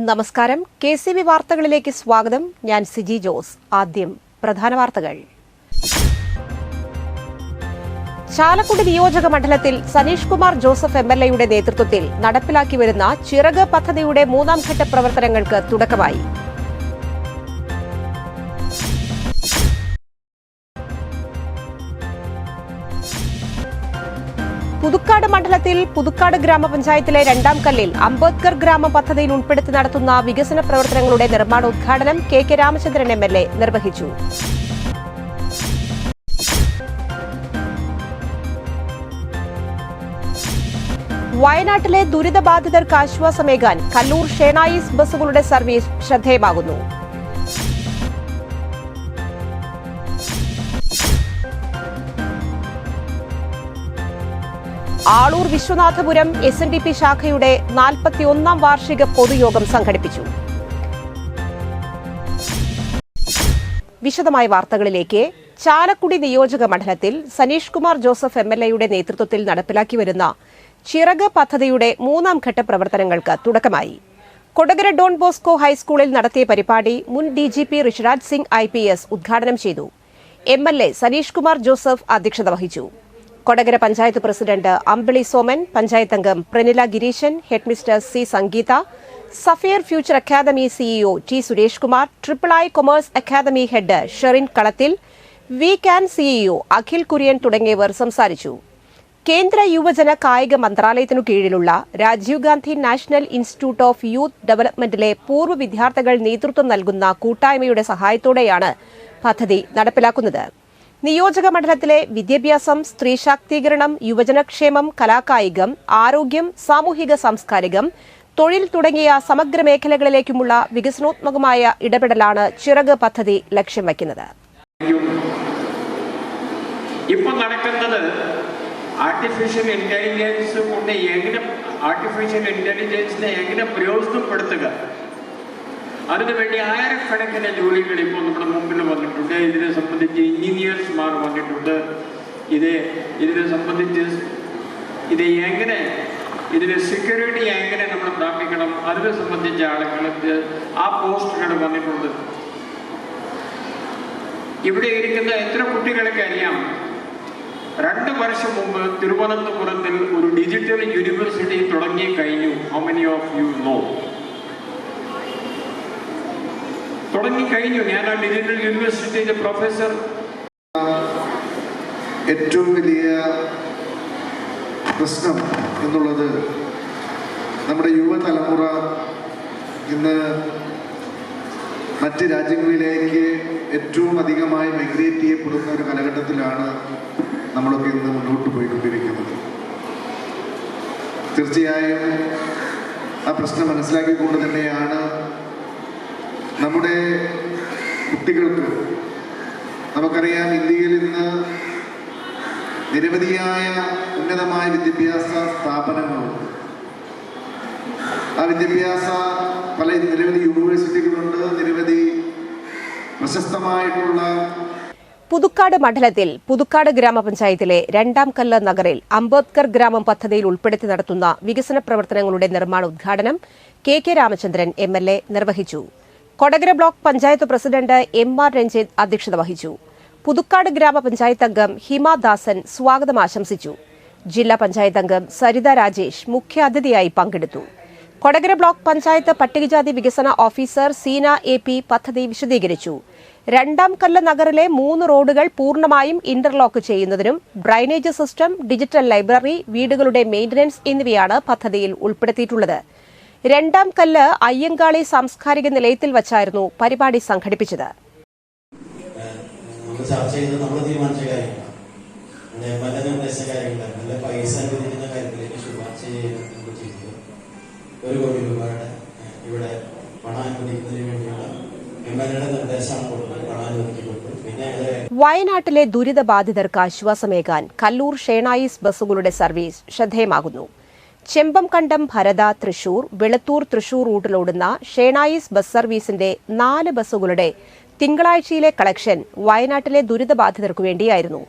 നമസ്കാരം. KCB വാർത്തകളിലേക്ക് സ്വാഗതം. ഞാൻ സിജി ജോസ്. ആദ്യം പ്രധാന വാർത്തകൾ. ചാലക്കുടി നിയോജക മണ്ഡലത്തിൽ സനീഷ് കുമാർ ജോസഫ് MLAയുടെ നേതൃത്വത്തിൽ നടപ്പിലാക്കി വരുന്ന ചിറക് പദ്ധതിയുടെ മൂന്നാം ഘട്ട പ്രവർത്തനങ്ങൾക്ക് തുടക്കമായി. പുതുക്കാട് മണ്ഡലത്തിൽ പുതുക്കാട് ഗ്രാമപഞ്ചായത്തിലെ രണ്ടാം കല്ലിൽ അംബേദ്കർ ഗ്രാമ പദ്ധതിയിൽ ഉൾപ്പെടുത്തി നടത്തുന്ന വികസന പ്രവർത്തനങ്ങളുടെ നിർമ്മാണോദ്ഘാടനം KK രാമചന്ദ്രൻ MLA നിർവഹിച്ചു. വയനാട്ടിലെ ദുരിതബാധിതർക്ക് ആശ്വാസമേകാൻ കല്ലൂർ ഷേണായിസ് ബസുകളുടെ സർവീസ് ശ്രദ്ധേയമാകുന്നു. ആളൂർ വിശ്വനാഥപുരം SNDP ശാഖയുടെ 41ാം വാർഷിക പൊതുയോഗം സംഘടിപ്പിച്ചു. വിശദമായ വാർത്തകളിലേക്ക്. ചാലക്കുടി നിയോജക മണ്ഡലത്തിൽ സനീഷ് കുമാർ ജോസഫ് MLAയുടെ നേതൃത്വത്തിൽ നടപ്പിലാക്കി വരുന്ന ചിറക് പദ്ധതിയുടെ മൂന്നാം ഘട്ട പ്രവർത്തനങ്ങൾക്ക് തുടക്കമായി. കൊടകര ഡോൺ ബോസ്കോ ഹൈസ്കൂളിൽ നടത്തിയ പരിപാടി മുൻ DGP ഋഷിരാജ് സിംഗ് IPS ഉദ്ഘാടനം ചെയ്തു. MLA സനീഷ് കുമാർ ജോസഫ് അധ്യക്ഷത വഹിച്ചു. കൊടകര പഞ്ചായത്ത് പ്രസിഡന്റ് അമ്പിളി സോമൻ, പഞ്ചായത്ത് അംഗം പ്രനില ഗിരീശൻ, ഹെഡ്മിസ്റ്റർ C സംഗീത, സഫിയർ future academy CEO T Suresh Kumar, III commerce academy head Sherin Kalathil, VCAN CEO Akhil Kurian തുടങ്ങിയവർ സംസാരിച്ചു. കേന്ദ്ര യുവജന കായിക മന്ത്രാലയത്തിനു കീഴിലുള്ള Rajiv Gandhi national institute of youth ഡെവലപ്മെന്റിലെ പൂർവ്വ വിദ്യാർത്ഥികൾ നേതൃത്വം നൽകുന്ന കൂട്ടായ്മയുടെ സഹായത്തോടെയാണ് പദ്ധതി നടപ്പിലാക്കുന്നത്. നിയോജക മണ്ഡലത്തിലെ വിദ്യാഭ്യാസം, സ്ത്രീ ശാക്തീകരണം, യുവജനക്ഷേമം, കലാകായികം, ആരോഗ്യം, സാമൂഹിക സാംസ്കാരികം, തൊഴിൽ തുടങ്ങിയ സമഗ്ര മേഖലകളിലേക്കുമുള്ള വികസനോത്മകമായ ഇടപെടലാണ് ചിറക് പദ്ധതി ലക്ഷ്യം വയ്ക്കുന്നത്. ഇപ്പോൾ നടക്കുന്നത് ആർട്ടിഫിഷ്യൽ ഇന്റലിജൻസിനെ എങ്ങനെ പ്രയോജനപ്പെടുത്തുക, അതിനുവേണ്ടി ആയിരക്കണക്കിന് ജോലികൾ ഇപ്പോൾ നമ്മുടെ മുമ്പിൽ വന്നിട്ടുണ്ട്. ഇതിനെ സംബന്ധിച്ച് എഞ്ചിനീയേഴ്സുമാർ വന്നിട്ടുണ്ട്. ഇതിനെ സംബന്ധിച്ച് ഇതിന് സെക്യൂരിറ്റി എങ്ങനെ നമ്മൾ സ്ഥാപിക്കണം, അതിനെ സംബന്ധിച്ച ആളുകൾക്ക് ആ പോസ്റ്റുകൾ വന്നിട്ടുണ്ട്. ഇവിടെ ഇരിക്കുന്ന എത്ര കുട്ടികൾക്ക് അറിയാം, 2 വർഷം മുമ്പ് തിരുവനന്തപുരത്തിൽ ഒരു ഡിജിറ്റൽ യൂണിവേഴ്സിറ്റി തുടങ്ങി കഴിഞ്ഞു. How many of you know? തുടങ്ങിക്കഴിഞ്ഞു. ഞാൻ ആ ഡിജിറ്റൽ യൂണിവേഴ്സിറ്റിയിലെ പ്രൊഫസർ. ഏറ്റവും വലിയ പ്രശ്നം എന്നുള്ളത് നമ്മുടെ യുവതലമുറ ഇന്ന് മറ്റ് രാജ്യങ്ങളിലേക്ക് ഏറ്റവും അധികമായി മൈഗ്രേറ്റ് ചെയ്യപ്പെടുന്ന ഒരു കാലഘട്ടത്തിലാണ് നമ്മളൊക്കെ ഇന്ന് മുന്നോട്ട് പോയിക്കൊണ്ടിരിക്കുന്നത്. തീർച്ചയായും ആ പ്രശ്നം മനസ്സിലാക്കിക്കൊണ്ട് തന്നെയാണ് നമ്മുടെ കുട്ടികൾക്ക്, നമുക്കറിയാം ഇന്ത്യയിൽ ഇന്ന് നിരവധിയായ ഉന്നതമായ വിദ്യാഭ്യാസ സ്ഥാപനങ്ങളുണ്ട്. ആ നിരവധി യൂണിവേഴ്സിറ്റികളുണ്ട്, നിരവധി പ്രശസ്തമായിട്ടുള്ള. പുതുക്കാട് മണ്ഡലത്തിൽ പുതുക്കാട് ഗ്രാമപഞ്ചായത്തിലെ രണ്ടാം കല്ല് നഗറിൽ അംബേദ്കർ ഗ്രാമം പദ്ധതിയിൽ ഉൾപ്പെടുത്തി നടത്തുന്ന വികസന പ്രവർത്തനങ്ങളുടെ നിർമ്മാണോദ്ഘാടനം KK രാമചന്ദ്രൻ MLA നിർവഹിച്ചു. Kodakara block panchayat president MR Ranjith അധ്യക്ഷത വഹിച്ചു. പുതുക്കാട് ഗ്രാമപഞ്ചായത്ത് അംഗം ഹിമ ദാസൻ സ്വാഗതം ആശംസിച്ചു. ജില്ലാ പഞ്ചായത്ത് അംഗം സരിത രാജേഷ് മുഖ്യാതിഥിയായി പങ്കെടുത്തു. കൊടകര ബ്ലോക്ക് പഞ്ചായത്ത് പട്ടികജാതി വികസന ഓഫീസർ സീന AP പദ്ധതി വിശദീകരിച്ചു. രണ്ടാം കല്ല് നഗറിലെ 3 റോഡുകൾ പൂർണ്ണമായും ഇന്റർലോക്ക് ചെയ്യുന്നതിനും ഡ്രൈനേജ് സിസ്റ്റം, ഡിജിറ്റൽ ലൈബ്രറി, വീടുകളുടെ മെയിന്റനൻസ് എന്നിവയാണ് പദ്ധതിയിൽ ഉൾപ്പെടുത്തിയിട്ടുള്ളത്. രണ്ടാം കല്ല് അയ്യങ്കാളി സാംസ്കാരിക നിലയത്തിൽ വച്ചായിരുന്നു പരിപാടി സംഘടിപ്പിച്ചത്. വയനാട്ടിലെ ദുരിതബാധിതർക്ക് ആശ്വാസമേകാൻ കല്ലൂർ ഷേണായിസ് ബസുകളുടെ സർവീസ് ശ്രദ്ധേയമാകുന്നു. ചെമ്പംകണ്ടം ഭരത തൃശൂർ, വെളുത്തൂർ തൃശൂർ റൂട്ടിലോടുന്ന ഷേണായിസ് ബസ് സർവീസിന്റെ 4 ബസുകളുടെ തിങ്കളാഴ്ചയിലെ കളക്ഷൻ വയനാട്ടിലെ ദുരിതബാധിതർക്കു വേണ്ടിയായിരുന്നു.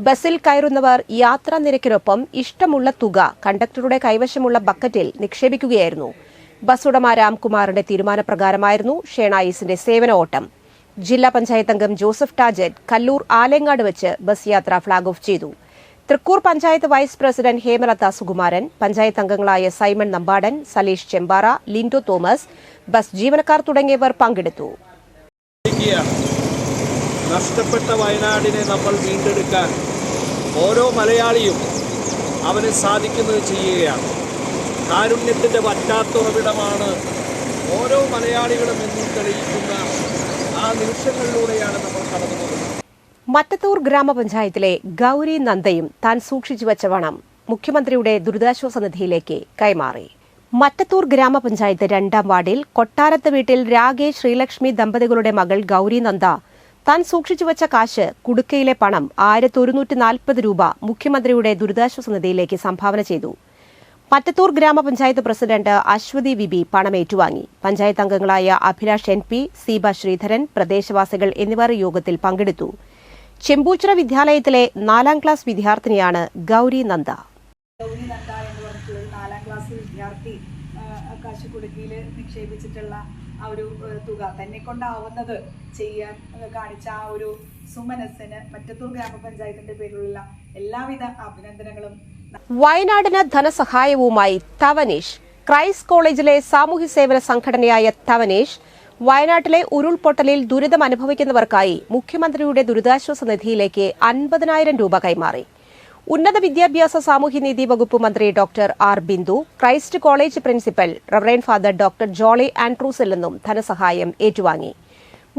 ബസിൽ കയറുന്നവർ യാത്രാ നിരക്കിനൊപ്പം ഇഷ്ടമുള്ള തുക കണ്ടക്ടറുടെ കൈവശമുള്ള ബക്കറ്റിൽ നിക്ഷേപിക്കുകയായിരുന്നു. ബസ് ഉടമ രാംകുമാറിന്റെ തീരുമാനപ്രകാരമായിരുന്നു ഷേണായിസിന്റെ സേവന ഓട്ടം. ജില്ലാ പഞ്ചായത്ത് അംഗം ജോസഫ് ടാജറ്റ് കല്ലൂർ ആലങ്ങാട് വെച്ച് ബസ് യാത്ര ഫ്ളാഗ് ഓഫ് ചെയ്തു. തൃക്കൂർ പഞ്ചായത്ത് വൈസ് പ്രസിഡന്റ് ഹേമലത സുകുമാരൻ, പഞ്ചായത്ത് അംഗങ്ങളായ Simon Nambadan, Saleesh Chembara, Lindo Thomas, bus ജീവനക്കാർ തുടങ്ങിയവർ പങ്കെടുത്തു. നഷ്ടപ്പെട്ട വയനാടിനെ നമ്മൾ വീണ്ടെടുക്കാൻ ഓരോ മലയാളിയും അവന് സാധിക്കുന്നത് ചെയ്യുകയാണ്. കാരുണ്യത്തിൻ്റെ വറ്റാത്തുറവിടമാണ് ഓരോ മലയാളികളും എന്നും തെളിയിക്കുന്ന ആ നിമിഷങ്ങളിലൂടെയാണ് നമ്മൾ കടന്നുപോകുന്നത്. മറ്റത്തൂർ ഗ്രാമപഞ്ചായത്തിലെ ഗൌരി നന്ദയും താൻ സൂക്ഷിച്ചുവച്ച പണം മുഖ്യമന്ത്രിയുടെ ദുരിതാശ്വാസ നിധിയിലേക്ക് കൈമാറി. മറ്റത്തൂർ ഗ്രാമപഞ്ചായത്ത് 2-ാം വാർഡിൽ കൊട്ടാരത്ത് വീട്ടിൽ രാകേഷ് ശ്രീലക്ഷ്മി ദമ്പതികളുടെ മകൾ ഗൌരി നന്ദ താൻ സൂക്ഷിച്ചുവച്ച കാശ്, കുടുക്കയിലെ പണം 1140 രൂപ മുഖ്യമന്ത്രിയുടെ ദുരിതാശ്വാസ നിധിയിലേക്ക് സംഭാവന ചെയ്തു. മറ്റത്തൂർ ഗ്രാമപഞ്ചായത്ത് പ്രസിഡന്റ് അശ്വതി വിബി പണം ഏറ്റുവാങ്ങി. പഞ്ചായത്ത് അംഗങ്ങളായ അഭിലാഷ് NP, സീബ ശ്രീധരൻ, പ്രദേശവാസികൾ എന്നിവർ യോഗത്തിൽ പങ്കെടുത്തു. ചെമ്പൂച്ചിറ വിദ്യാലയത്തിലെ 4-ാം ക്ലാസ് വിദ്യാർത്ഥിനിയാണ് ഗൌരി നന്ദ. ഗൗരി നന്ദ എന്ന് പറഞ്ഞിട്ടുള്ള 4-ാം ക്ലാസ് വിദ്യാർത്ഥി കാശ് കുടുക്കിയിൽ നിക്ഷേപിച്ചിട്ടുള്ള ആ ഒരു തുക തന്നെ കൊണ്ടാവുന്നത് ചെയ്യാൻ കാണിച്ച ആ ഒരു സുമനസ്സിന് മറ്റത്തൂർ ഗ്രാമപഞ്ചായത്തിന്റെ പേരിലുള്ള എല്ലാവിധ അഭിനന്ദനങ്ങളും. വയനാടിന് ധനസഹായവുമായി തവനീഷ്. ക്രൈസ്റ്റ് കോളേജിലെ സാമൂഹ്യ സേവന സംഘടനയായ തവനീഷ് വയനാട്ടിലെ ഉരുൾപൊട്ടലിൽ ദുരിതം അനുഭവിക്കുന്നവർക്കായി മുഖ്യമന്ത്രിയുടെ ദുരിതാശ്വാസ നിധിയിലേക്ക് 50,000 രൂപ കൈമാറി. ഉന്നത വിദ്യാഭ്യാസ സാമൂഹ്യനീതി വകുപ്പ് മന്ത്രി doctor R Bindu, Christ college principal reverend father doctor Jolly ആൻഡ്രൂസിൽ നിന്നും ധനസഹായം ഏറ്റുവാങ്ങി.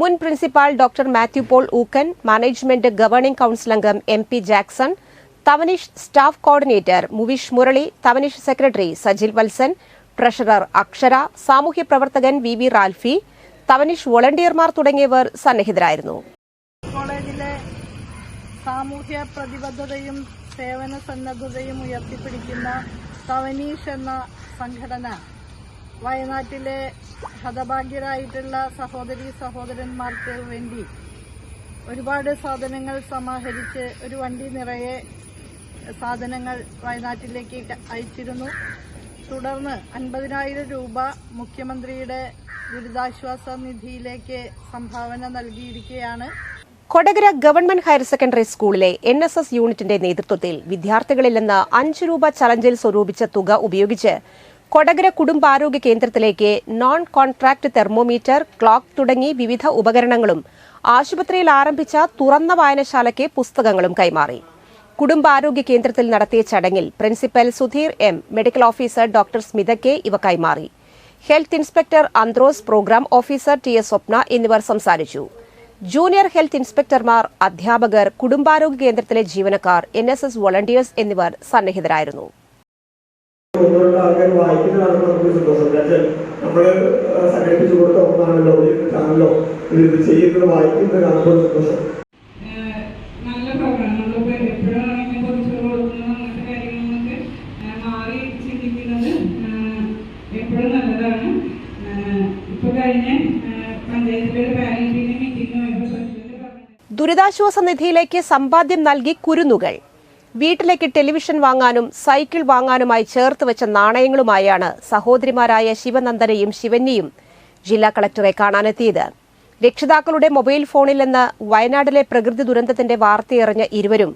മുൻ principal doctor Mathew Paul Ookken, management governing council അംഗം MP Jackson, Thavanish staff coordinator Muvish Murali, Thavanish secretary Sajil Valsan, treasurer Akshara, സാമൂഹ്യ പ്രവർത്തകൻ VV റാൽഫി, തവനീഷ് വോളണ്ടിയർമാർ തുടങ്ങിയവർ സന്നിഹിതരായിരുന്നു. കോളേജിലെ സാമൂഹ്യ പ്രതിബദ്ധതയും സേവന സന്നദ്ധതയും ഉയർത്തിപ്പിടിക്കുന്ന തവനീഷ് എന്ന സംഘടന വയനാട്ടിലെ ഹതഭാഗ്യരായിട്ടുള്ള സഹോദരീ സഹോദരന്മാർക്ക് വേണ്ടി ഒരുപാട് സാധനങ്ങൾ സമാഹരിച്ച് ഒരു വണ്ടി നിറയെ സാധനങ്ങൾ വയനാട്ടിലേക്ക് അയച്ചിരുന്നു. തുടർന്ന് 50,000 രൂപ മുഖ്യമന്ത്രിയുടെ ദുരിതാശ്വാസ നിധിയിലേക്ക് സംഭാവന നൽകിയിരിക്കുകയാണ്. കൊടകര ഗവൺമെന്റ് ഹയർ സെക്കൻഡറി സ്കൂളിലെ NSS യൂണിറ്റിന്റെ നേതൃത്വത്തിൽ വിദ്യാർത്ഥികളിൽ നിന്ന് 5 രൂപ ചലഞ്ചിൽ സ്വരൂപിച്ച തുക ഉപയോഗിച്ച് കൊടകര കുടുംബാരോഗ്യ കേന്ദ്രത്തിലേക്ക് നോൺ കോൺട്രാക്ട് തെർമോമീറ്റർ, ക്ലോക്ക് തുടങ്ങി വിവിധ ഉപകരണങ്ങളും ആശുപത്രിയിൽ ആരംഭിച്ച തുറന്ന വായനശാലയ്ക്ക് പുസ്തകങ്ങളും കൈമാറി. കുടുംബാരോഗ്യ കേന്ദ്രത്തിൽ നടത്തിയ ചടങ്ങിൽ principal Sudheer M, medical officer doctor Smitha K ഇവ കൈമാറി. Health inspector Anthros, programme officer TS Swapna എന്നിവർ സംസാരിച്ചു. ജൂനിയർ ഹെൽത്ത് ഇൻസ്പെക്ടർമാർ, അധ്യാപകർ, കുടുംബാരോഗ്യ കേന്ദ്രത്തിലെ ജീവനക്കാർ, NSS വോളണ്ടിയേഴ്സ് എന്നിവർ സന്നിഹിതരായിരുന്നു. നല്ല പ്രോഗ്രാം നമ്മളിപ്പോൾ എപ്പോഴാണ് ഇതിനെക്കുറിച്ച് കൊടുക്കുന്നത് അങ്ങനത്തെ കാര്യങ്ങളൊക്കെ മാറി ചിന്തിക്കുന്നത് എപ്പോഴും നല്ലതാണ്. ഇപ്പോൾ കഴിഞ്ഞ പഞ്ചായത്തിലെ ഒരു പാരന്റിന്റെ മീറ്റിംഗ് ദുരിതാശ്വാസ നിധിയിലേക്ക് സമ്പാദ്യം നൽകി കുരുന്നുകൾ. വീട്ടിലേക്ക് ടെലിവിഷൻ വാങ്ങാനും സൈക്കിൾ വാങ്ങാനുമായി ചേർത്ത് വെച്ച നാണയങ്ങളുമായാണ് സഹോദരിമാരായ ശിവനന്ദനയും ശിവന്യയും ജില്ലാ കളക്ടറെ കാണാനെത്തിയത്. രക്ഷിതാക്കളുടെ മൊബൈൽ ഫോണിൽ നിന്ന് വയനാട്ടിലെ പ്രകൃതി ദുരന്തത്തിന്റെ വാർത്തയറിഞ്ഞ ഇരുവരും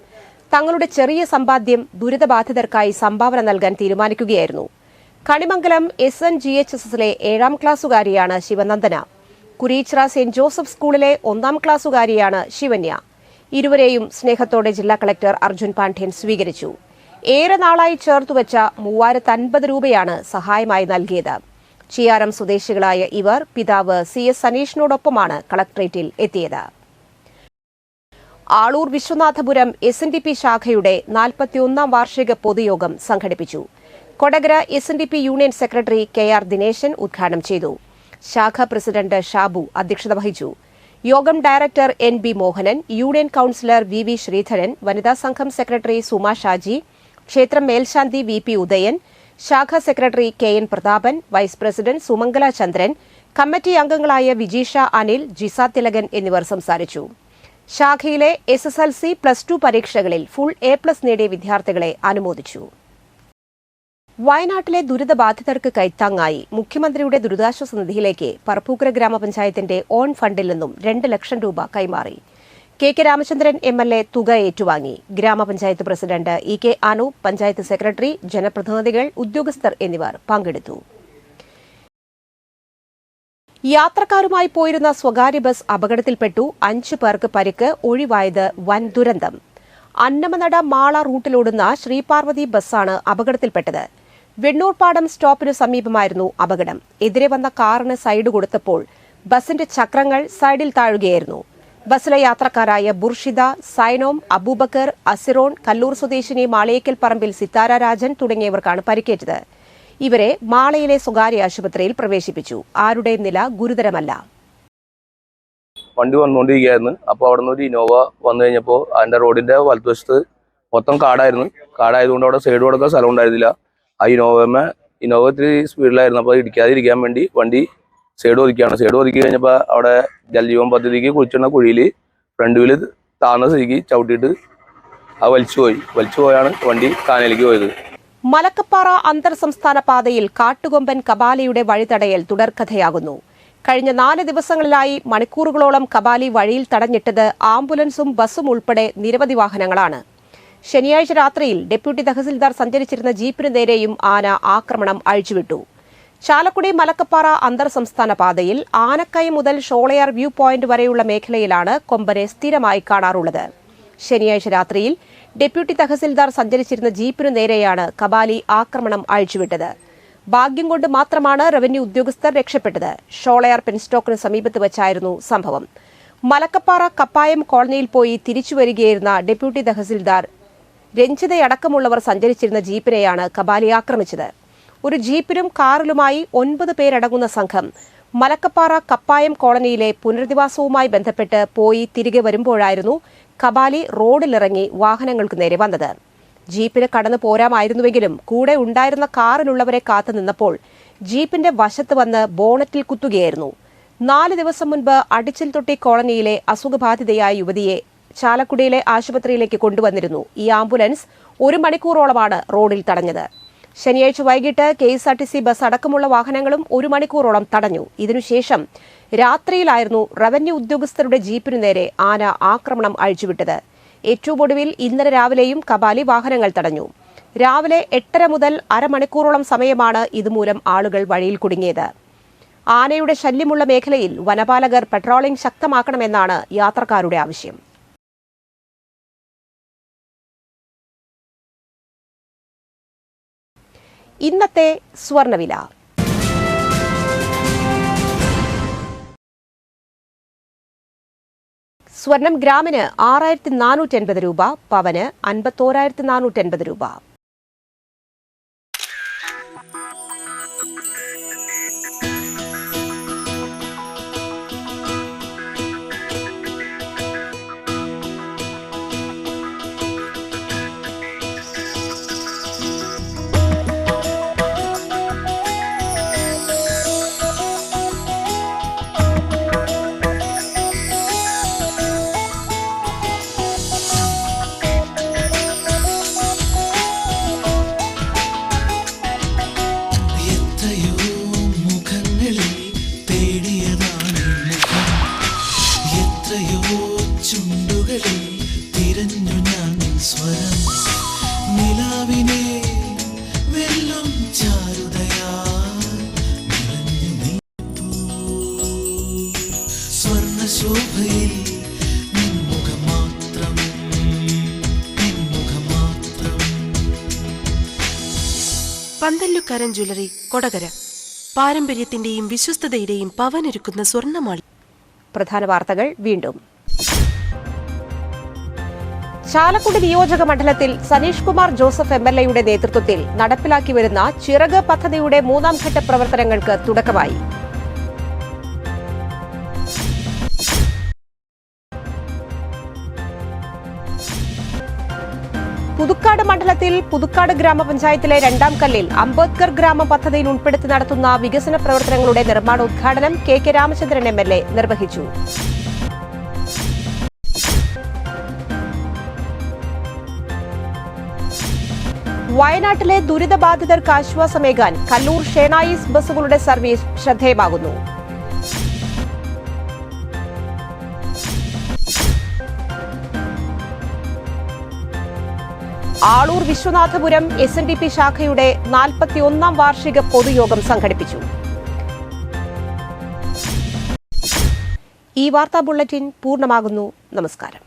തങ്ങളുടെ ചെറിയ സമ്പാദ്യം ദുരിതബാധിതർക്കായി സംഭാവന നൽകാൻ തീരുമാനിക്കുകയായിരുന്നു. കണിമംഗലം SNGHSലെ 7-ാം ക്ലാസ്സുകാരിയാണ് ശിവനന്ദന. കുരീച്ചിറ സെന്റ് ജോസഫ് സ്കൂളിലെ 1-ാം ക്ലാസ്സുകാരിയാണ് ശിവന്യ. ഇരുവരെയും സ്നേഹത്തോടെ ജില്ലാ കളക്ടർ അർജുൻ പാണ്ഡ്യൻ സ്വീകരിച്ചു. ഏറെ നാളായി ചേർത്തുവച്ച 3050 രൂപയാണ് സഹായമായി നൽകിയത്. ചിയാരം സ്വദേശികളായ ഇവർ പിതാവ് CS സനീഷിനോടൊപ്പമാണ് കളക്ടറേറ്റിൽ എത്തിയത്. ആളൂർ വിശ്വനാഥപുരം SNDP ശാഖയുടെ 41ാം വാർഷിക പൊതുയോഗം സംഘടിപ്പിച്ചു. Kodakara SNDP union secretary KR Dineshan ഉദ്ഘാടനം ചെയ്തു. ശാഖാ പ്രസിഡന്റ് ഷാബു അധ്യക്ഷത വഹിച്ചു. യോഗം director NB Mohanan, union councillor VV Sreedharan, വനിതാ സംഘം സെക്രട്ടറി സുമ ഷാജി, ക്ഷേത്രം മേൽശാന്തി VP ഉദയൻ, ശാഖാ secretary KN Prathapan, vice president Sumangala Chandran, committee അംഗങ്ങളായ വിജീഷ അനിൽ, ജിസ തിലകൻ എന്നിവർ സംസാരിച്ചു. ശാഖയിലെ SSLC+2 പരീക്ഷകളിൽ ഫുൾ A+ നേടിയ വിദ്യാർത്ഥികളെ അനുമോദിച്ചു. വയനാട്ടിലെ ദുരിതബാധിതർക്ക് കൈത്താങ്ങായി മുഖ്യമന്ത്രിയുടെ ദുരിതാശ്വാസ നിധിയിലേക്ക് പറപ്പൂക്കര ഗ്രാമപഞ്ചായത്തിന്റെ ഓൺ ഫണ്ടിൽ നിന്നും 2 ലക്ഷം രൂപ കൈമാറി. കെ രാമചന്ദ്രൻ MLA തുക ഏറ്റുവാങ്ങി. ഗ്രാമപഞ്ചായത്ത് president EK Anoop, panchayat secretary, ജനപ്രതിനിധികൾ, ഉദ്യോഗസ്ഥർ എന്നിവർ പങ്കെടുത്തു. യാത്രക്കാരുമായി പോയിരുന്ന സ്വകാര്യ ബസ് അപകടത്തിൽപ്പെട്ടു. 5 പേർക്ക് പരിക്ക്. ഒഴിവായത് വൻ ദുരന്തം. അന്നമനട മാള റൂട്ടിലോടുന്ന ശ്രീപാർവതി ബസ്സാണ് അപകടത്തിൽപ്പെട്ടത്. വെണ്ണൂർപ്പാടം സ്റ്റോപ്പിനു സമീപമായിരുന്നു അപകടം. എതിരെ വന്ന കാറിന് സൈഡ് കൊടുത്തപ്പോൾ ബസിന്റെ ചക്രങ്ങൾ സൈഡിൽ താഴുകയായിരുന്നു. ബസ്സിലെ യാത്രക്കാരായ ബുർഷിദ, സൈനോം, അബൂബക്കർ, അസിറോൺ, കല്ലൂർ സ്വദേശിനി മാളയേക്കൽ പറമ്പിൽ സിത്താര രാജൻ തുടങ്ങിയവർക്കാണ് പരിക്കേറ്റത്. ഇവരെ മാളയിലെ സ്വകാര്യ ആശുപത്രിയിൽ പ്രവേശിപ്പിച്ചു. ആരുടെയും നില ഗുരുതരമല്ല. വണ്ടി വന്നുകൊണ്ടിരിക്കുകയായിരുന്നു. അപ്പോൾ അവിടെ നിന്ന് ഒരു ഇന്നോവ വന്നു കഴിഞ്ഞപ്പോൾ അതിൻ്റെ റോഡിൻ്റെ വലതുവശത്ത് മൊത്തം കാടായിരുന്നു. കാടായതുകൊണ്ട് അവിടെ സൈഡ് കൊടുക്കാൻ സ്ഥലം ഉണ്ടായിരുന്നില്ല. ആ ഇന്നോവ ഇത്തിരി സ്പീഡിലായിരുന്നു. അപ്പോൾ ഇടിക്കാതിരിക്കാൻ വേണ്ടി വണ്ടി സൈഡ് ഒതുക്കിയാണ്. സൈഡ് ഒതുക്കി കഴിഞ്ഞപ്പോൾ അവിടെ ജലജീവൻ പദ്ധതിക്ക് കുഴിച്ചിടുന്ന കുഴിയിൽ ഫ്രണ്ട് വീല് താഴ്ന്ന സ്ഥിതിക്ക് ചവിട്ടിയിട്ട് അത് വലിച്ചു പോയാണ് വണ്ടി കാനയിലേക്ക് പോയത്. മലക്കപ്പാറ അന്തർ സംസ്ഥാന പാതയിൽ കാട്ടുകൊമ്പൻ കബാലിയുടെ വഴിതടയൽ തുടർക്കഥയാകുന്നു. കഴിഞ്ഞ 4 ദിവസങ്ങളിലായി മണിക്കൂറുകളോളം കബാലി വഴിയിൽ തടഞ്ഞിട്ടത് ആംബുലൻസും ബസ്സും ഉൾപ്പെടെ നിരവധി വാഹനങ്ങളാണ്. ശനിയാഴ്ച രാത്രിയിൽ ഡെപ്യൂട്ടി തഹസിൽദാർ സഞ്ചരിച്ചിരുന്ന ജീപ്പിനു നേരെയും ആന ആക്രമണം അഴിച്ചുവിട്ടു. ചാലക്കുടി മലക്കപ്പാറ അന്തർ സംസ്ഥാന പാതയിൽ ആനക്കയം മുതൽ ഷോളയാർ വ്യൂ പോയിന്റ് വരെയുള്ള മേഖലയിലാണ് കൊമ്പനെ സ്ഥിരമായി കാണാറുള്ളത്. ശനിയാഴ്ച രാത്രിയിൽ ഡെപ്യൂട്ടി തഹസിൽദാർ സഞ്ചരിച്ചിരുന്ന ജീപ്പിനു നേരെയാണ് കബാലി ആക്രമണം അഴിച്ചുവിട്ടത്. ഭാഗ്യം കൊണ്ട് മാത്രമാണ് റവന്യൂ ഉദ്യോഗസ്ഥർ രക്ഷപ്പെട്ടത്. ഷോളയാർ പെൻസ്റ്റോക്കിന് സമീപത്ത് വച്ചായിരുന്നു സംഭവം. മലക്കപ്പാറ കപ്പായം കോളനിയിൽ പോയി തിരിച്ചുവരികയായിരുന്ന ഡെപ്യൂട്ടി തഹസിൽദാർ രഞ്ജിതയടക്കമുള്ളവർ സഞ്ചരിച്ചിരുന്ന ജീപ്പിനെയാണ് കബാലി ആക്രമിച്ചത്. ഒരു ജീപ്പിലും കാറിലുമായി 9 പേരടങ്ങുന്ന സംഘം മലക്കപ്പാറ കപ്പായം കോളനിയിലെ പുനരധിവാസവുമായി ബന്ധപ്പെട്ട് പോയി തിരികെ വരുമ്പോഴായിരുന്നു കബാലി റോഡിലിറങ്ങി വാഹനങ്ങൾക്ക് നേരെ വന്നത്. ജീപ്പിന് കടന്നു പോരാമായിരുന്നുവെങ്കിലും കൂടെ ഉണ്ടായിരുന്ന കാറിലുള്ളവരെ കാത്തുനിന്നപ്പോൾ ജീപ്പിന്റെ വശത്ത് വന്ന് ബോണറ്റിൽ കുത്തുകയായിരുന്നു. 4 ദിവസം മുൻപ് അടിച്ചിൽത്തൊട്ടി കോളനിയിലെ അസുഖബാധിതയായ യുവതിയെ ചാലക്കുടിയിലെ ആശുപത്രിയിലേക്ക് കൊണ്ടുവന്നിരുന്നു. ഈ ആംബുലൻസ് 1 മണിക്കൂറോളമാണ് റോഡിൽ തടഞ്ഞത്. ശനിയാഴ്ച വൈകിട്ട് KSRTC ബസ് അടക്കമുള്ള വാഹനങ്ങളും 1 മണിക്കൂറോളം തടഞ്ഞു. ഇതിനുശേഷം രാത്രിയിലായിരുന്നു റവന്യൂ ഉദ്യോഗസ്ഥരുടെ ജീപ്പിനു നേരെ ആന ആക്രമണം അഴിച്ചുവിട്ടത്. ഏറ്റവും ഒടുവിൽ ഇന്നലെ രാവിലെയും കബാലി വാഹനങ്ങൾ തടഞ്ഞു. രാവിലെ 8:30 മുതൽ അരമണിക്കൂറോളം സമയമാണ് ഇതുമൂലം ആളുകൾ വഴിയിൽ കുടുങ്ങിയത്. ആനയുടെ ശല്യമുള്ള മേഖലയിൽ വനപാലകർ പട്രോളിംഗ് ശക്തമാക്കണമെന്നാണ് യാത്രക്കാരുടെ ആവശ്യം. ഇന്നത്തെ സ്വർണ്ണവില. സ്വർണം ഗ്രാമിന് 6480 രൂപ, പവന് 51,480 രൂപ. പന്തല്ലുക്കാരൻ ജ്വല്ലറി, കൊടകര. പാരമ്പര്യത്തിന്റെയും വിശ്വസ്തതയുടെയും പവനൊരുക്കുന്ന സ്വർണ്ണമാളി. പ്രധാന വാർത്തകൾ വീണ്ടും. ചാലക്കുടി നിയോജക മണ്ഡലത്തിൽ സനീഷ് കുമാർ ജോസഫ് MLAയുടെ നേതൃത്വത്തിൽ നടപ്പിലാക്കി വരുന്ന ചിറക് പദ്ധതിയുടെ 3ാം ഘട്ട പ്രവർത്തനങ്ങൾക്ക് തുടക്കമായി. പുതുക്കാട് മണ്ഡലത്തിൽ പുതുക്കാട് ഗ്രാമപഞ്ചായത്തിലെ 2ാം കല്ലിൽ അംബേദ്കർ ഗ്രാമ പദ്ധതിയിൽ ഉൾപ്പെടുത്തി നടത്തുന്ന വികസന പ്രവർത്തനങ്ങളുടെ നിർമ്മാണോദ്ഘാടനം കെ രാമചന്ദ്രൻ MLA നിർവഹിച്ചു. വയനാട്ടിലെ ദുരിതബാധിതർക്ക് ആശ്വാസമേകാൻ കല്ലൂർ ഷേണായിസ് ബസ്സുകളുടെ സർവീസ് ശ്രദ്ധേയമാകുന്നു. ആളൂർ വിശ്വനാഥപുരം SNDP ശാഖയുടെ 41ാം വാർഷിക പൊതുയോഗം സംഘടിപ്പിച്ചു. ഈ വാർത്താ ബുള്ളറ്റിൻ പൂർണ്ണമാകുന്നു. നമസ്കാരം.